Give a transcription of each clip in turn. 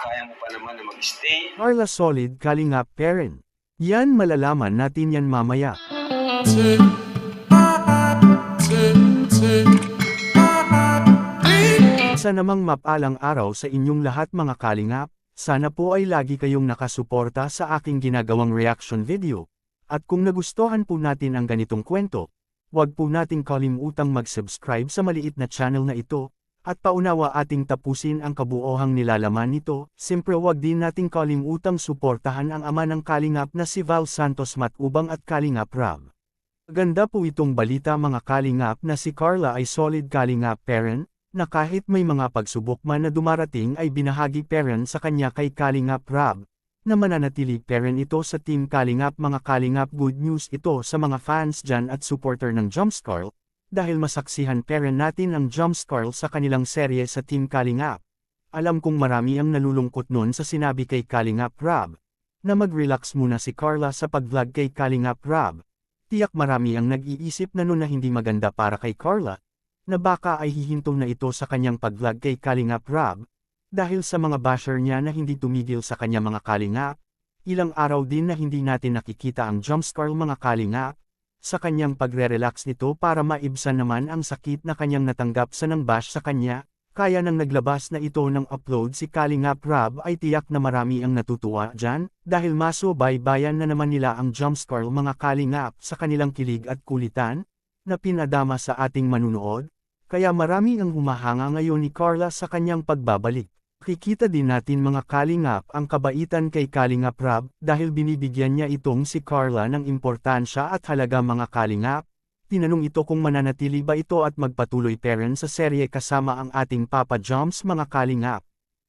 kaya mo pa naman na mag-stay. Carla solid Kalingap parent. Yan malalaman natin yan mamaya. Isa namang mapalang araw sa inyong lahat mga Kalingap, sana po ay lagi kayong nakasuporta sa aking ginagawang reaction video. At kung nagustuhan po natin ang ganitong kwento, huwag po nating kalimutang mag-subscribe sa maliit na channel na ito, at paunawa ating tapusin ang kabuohang nilalaman nito. Siyempre huwag din nating kalimutang suportahan ang ama ng Kalingap na si Val Santos Matubang at Kalingap Rab. Maganda po itong balita mga Kalingap na si Carla ay solid Kalingap parent, na kahit may mga pagsubok man na dumarating ay binahagi parent sa kanya kay Kalingap Rab, na mananatili parent ito sa Team Kalingap. Mga Kalingap, good news ito sa mga fans dyan at supporter ng Jumpscarl, dahil masaksihan parent natin ang Jumpscarl sa kanilang serye sa Team Kalingap. Alam kong marami ang nalulungkot nun sa sinabi kay Kalingap Rab, na mag-relax muna si Carla sa pag-vlog kay Kalingap Rab. Tiyak marami ang nag-iisip na nun na hindi maganda para kay Carla, na baka ay hihinto na ito sa kanyang pag-vlog kay Kalingap Rab, dahil sa mga basher niya na hindi tumigil sa kanya mga Kalingap. Ilang araw din na hindi natin nakikita ang Jumpscarl mga Kalingap, sa kanyang pagre-relax nito para maibsan naman ang sakit na kanyang natanggap sa nang bash sa kanya. Kaya nang naglabas na ito ng upload si Kalingap Rab ay tiyak na marami ang natutuwa dyan, dahil masubaybayan na naman nila ang Jumpscarl mga Kalingap sa kanilang kilig at kulitan, na pinadama sa ating manunood. Kaya marami ang humahanga ngayon ni Carla sa kanyang pagbabalik. Kikita din natin mga Kalingap ang kabaitan kay Kalingap Rab, dahil binibigyan niya itong si Carla ng importansya at halaga mga Kalingap. Tinanong ito kung mananatili ba ito at magpatuloy parent sa serye kasama ang ating Papa Jumps mga Kalingap.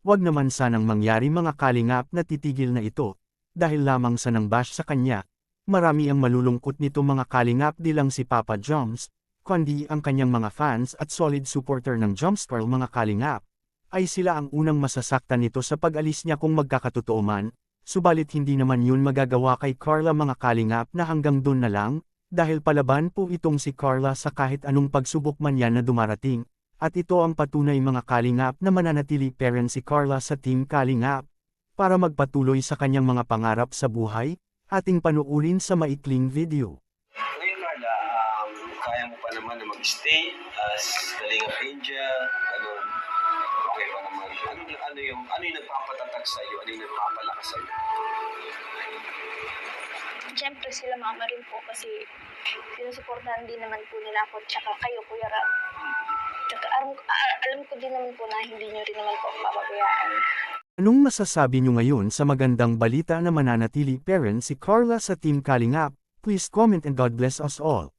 Huwag naman sanang mangyari mga Kalingap na titigil na ito, dahil lamang sa nang bash sa kanya. Marami ang malulungkot nito mga Kalingap, di lang si Papa Jumps, kundi ang kanyang mga fans at solid supporter ng Jumpscarl mga Kalingap. Ay sila ang unang masasaktan nito sa pag-alis niya kung magkakatotoo man, subalit hindi naman yun magagawa kay Carla mga Kalingap na hanggang dun na lang, dahil palaban po itong si Carla sa kahit anong pagsubok man yan na dumarating, at ito ang patunay mga Kalingap na mananatili parent si Carla sa Team Kalingap. Para magpatuloy sa kanyang mga pangarap sa buhay, ating panuurin sa maikling video. Ngayon Carla, kaya mo pa naman na mag-stay as Kalingap Angel, okay pa naman. Ano yung nagpapatatag sa iyo? Ano yung nagpapalakas sa iyo? Siyempre sila mama rin po kasi sinusuportahan din naman po nila ako tsaka kayo Kuya Rab. Tsaka alam ko din naman po na hindi nyo rin naman po pababayaan. Anong masasabi nyo ngayon sa magandang balita na mananatili parent si Carla sa Team Kalingap? Please comment and God bless us all.